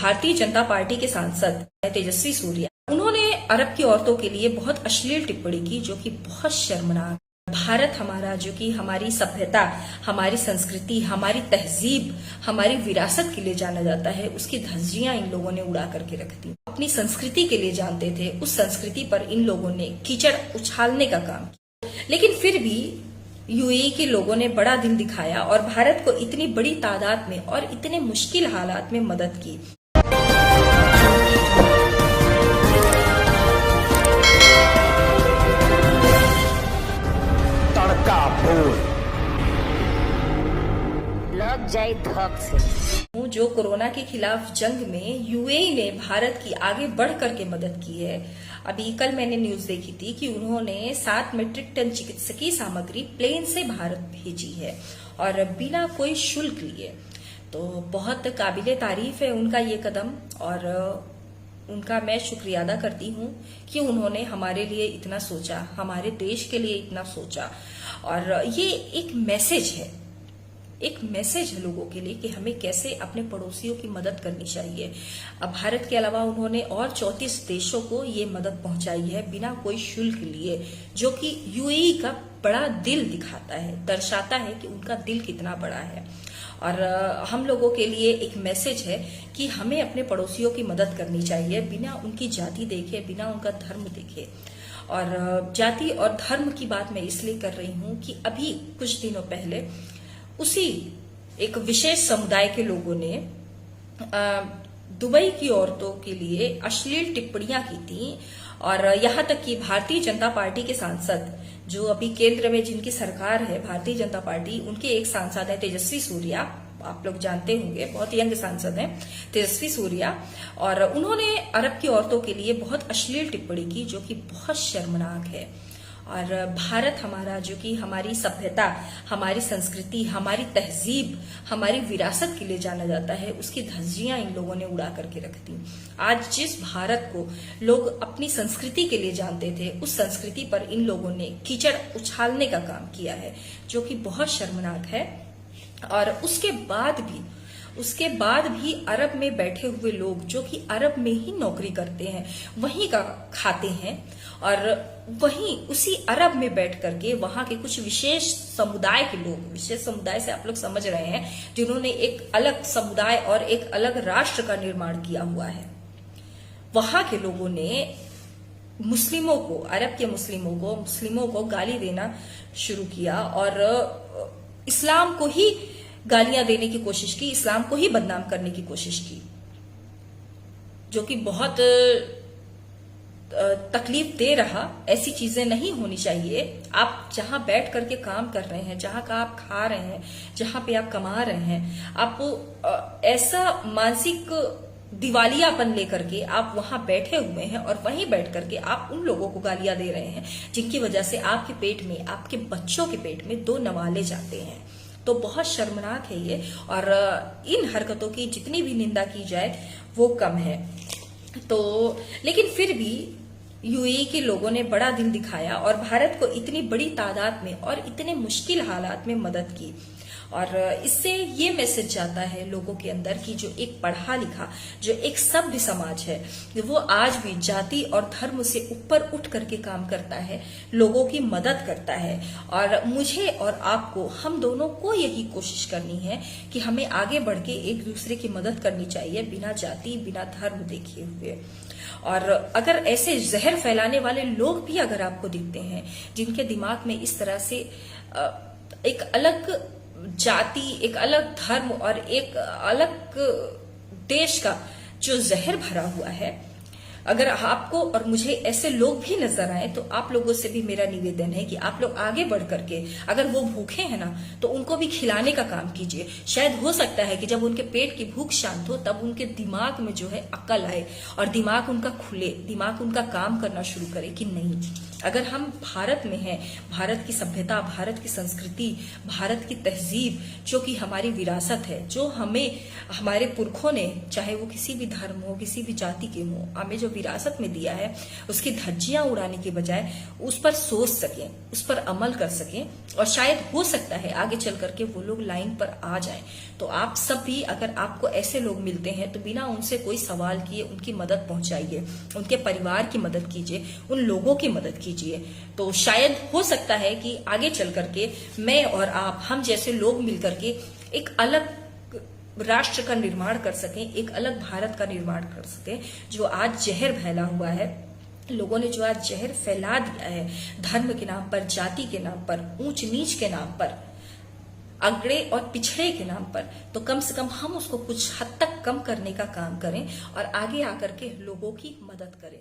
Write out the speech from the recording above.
Bharatiya Janata party के सांसद तेजस्वी सूर्या, उन्होंने अरब की औरतों के लिए बहुत अश्लील टिप्पणी की, जो कि बहुत शर्मनाक। भारत हमारा, जो कि हमारी सभ्यता, हमारी संस्कृति, हमारी तहजीब, हमारी विरासत के लिए जाना जाता है, उसकी धज्जियां इन लोगों ने उड़ा करके रख दी। अपनी संस्कृति के लिए जानते थे, उस संस्कृति पर इन लोगों ने कीचड़ उछालने का काम किया। लेकिन फिर भी यूएई के लोगों ने बड़ा दिल दिखाया और भारत को इतनी बड़ी तादाद में और इतने मुश्किल हालात में मदद की। तड़का फूल लग जाए धक से। जो कोरोना के खिलाफ जंग में यूएई ने भारत की आगे बढ़ करके मदद की है। अभी कल मैंने न्यूज देखी थी कि उन्होंने 7 मीट्रिक टन चिकित्सकीय सामग्री प्लेन से भारत भेजी है और बिना कोई शुल्क लिए। तो बहुत काबिले तारीफ है उनका ये कदम और उनका मैं शुक्रिया अदा करती हूँ कि उन्होंने हमारे लिए इतना सोचा, हमारे देश के लिए इतना सोचा। और ये एक मैसेज है लोगों के लिए कि हमें कैसे अपने पड़ोसियों की मदद करनी चाहिए। अब भारत के अलावा उन्होंने और 34 देशों को ये मदद पहुंचाई है बिना कोई शुल्क लिए, जो कि यूएई का बड़ा दिल दिखाता है, दर्शाता है कि उनका दिल कितना बड़ा है। और हम लोगों के लिए एक मैसेज है कि हमें अपने पड़ोसियों की मदद करनी चाहिए बिना उनकी जाति देखे, बिना उनका धर्म देखे। और जाति और धर्म की बात मैं इसलिए कर रही हूं कि अभी कुछ दिनों पहले उसी एक विशेष समुदाय के लोगों ने दुबई की औरतों के लिए अश्लील टिप्पणियां की थी। और यहां तक कि भारतीय जनता पार्टी के सांसद, जो अभी केंद्र में जिनकी सरकार है भारतीय जनता पार्टी, उनके एक सांसद है तेजस्वी सूर्या, आप लोग जानते होंगे, बहुत यंग सांसद हैं तेजस्वी सूर्या, और उन्होंने अरब की औरतों के लिए बहुत अश्लील टिप्पणी की, जो कि बहुत शर्मनाक है। और भारत हमारा, जो कि हमारी सभ्यता, हमारी संस्कृति, हमारी तहजीब, हमारी विरासत के लिए जाना जाता है, उसकी धज्जियां इन लोगों ने उड़ा करके रख दी। आज जिस भारत को लोग अपनी संस्कृति के लिए जानते थे, उस संस्कृति पर इन लोगों ने कीचड़ उछालने का काम किया है, जो कि बहुत शर्मनाक है। और उसके बाद भी अरब में बैठे हुए लोग, जो कि अरब में ही नौकरी करते हैं, वहीं का खाते हैं, और वहीं उसी अरब में बैठ करके वहां के कुछ विशेष समुदाय के लोग, विशेष समुदाय से आप लोग समझ रहे हैं, जिन्होंने एक अलग समुदाय और एक अलग राष्ट्र का निर्माण किया हुआ है, वहां के लोगों ने मुस्लिमों को, अरब के मुस्लिमों को गाली देना शुरू किया और इस्लाम को ही गालियां देने की कोशिश की, इस्लाम को ही बदनाम करने की कोशिश की, जो कि बहुत तकलीफ दे रहा। ऐसी चीजें नहीं होनी चाहिए। आप जहां बैठ करके काम कर रहे हैं, जहां का आप खा रहे हैं, जहां पे आप कमा रहे हैं, आप ऐसा मानसिक दिवालियापन लेकर के आप वहां बैठे हुए हैं और वहीं बैठ करके आप उन लोगों को गालियां दे रहे हैं, जिनकी वजह से आपके पेट में, आपके बच्चों के पेट में 2 नवाले जाते हैं। तो बहुत शर्मनाक है ये, और इन हरकतों की जितनी भी निंदा की जाए वो कम है। तो लेकिन फिर भी यूएई के लोगों ने बड़ा दिल दिखाया और भारत को इतनी बड़ी तादाद में और इतने मुश्किल हालात में मदद की। और इससे ये मैसेज जाता है लोगों के अंदर कि जो एक पढ़ा लिखा, जो एक सभ्य समाज है, वो आज भी जाति और धर्म से ऊपर उठ करके काम करता है, लोगों की मदद करता है। और मुझे और आपको, हम दोनों को यही कोशिश करनी है कि हमें आगे बढ़ के एक दूसरे की मदद करनी चाहिए, बिना जाति, बिना धर्म देखे हुए। और अगर ऐसे जहर फैलाने वाले लोग भी अगर आपको दिखते हैं, जिनके दिमाग में इस तरह से एक अलग जाति, एक अलग धर्म और एक अलग देश का जो जहर भरा हुआ है, अगर आपको और मुझे ऐसे लोग भी नजर आए, तो आप लोगों से भी मेरा निवेदन है कि आप लोग आगे बढ़ करके, अगर वो भूखे हैं ना, तो उनको भी खिलाने का काम कीजिए। शायद हो सकता है कि जब उनके पेट की भूख शांत हो, तब उनके दिमाग में जो है अक्ल आए और दिमाग उनका खुले, दिमाग उनका काम करना शुरू करे कि नहीं, अगर हम भारत में हैं, भारत की सभ्यता, भारत की संस्कृति, भारत की तहजीब, जो कि हमारी विरासत है, जो हमें हमारे पुरखों ने, चाहे वो किसी भी धर्म हो, किसी भी जाति के हो, हमें जो विरासत में दिया है उसकी धज्जियां उड़ाने के बजाय उस पर सोच सकें, उस पर अमल कर सकें, और शायद हो सकता है आगे चल करके वो लोग लाइन पर आ जाएं। तो आप सब भी अगर आपको ऐसे लोग मिलते हैं तो बिना उनसे कोई सवाल किए उनकी मदद पहुंचाइए, उनके परिवार की मदद कीजिए, उन लोगों की मदद कीजिए। तो शायद हो सकता है कि आगे चल करके मैं और आप, हम जैसे लोग मिलकर के एक अलग राष्ट्र का निर्माण कर सकें, एक अलग भारत का निर्माण कर सकें। जो आज जहर फैला हुआ है, लोगों ने जो आज जहर फैला दिया है धर्म के नाम पर, जाति के नाम पर, ऊंच नीच के नाम पर, अगड़े और पिछड़े के नाम पर, तो कम से कम हम उसको कुछ हद तक कम करने का काम करें और आगे आकर के लोगों की मदद करें।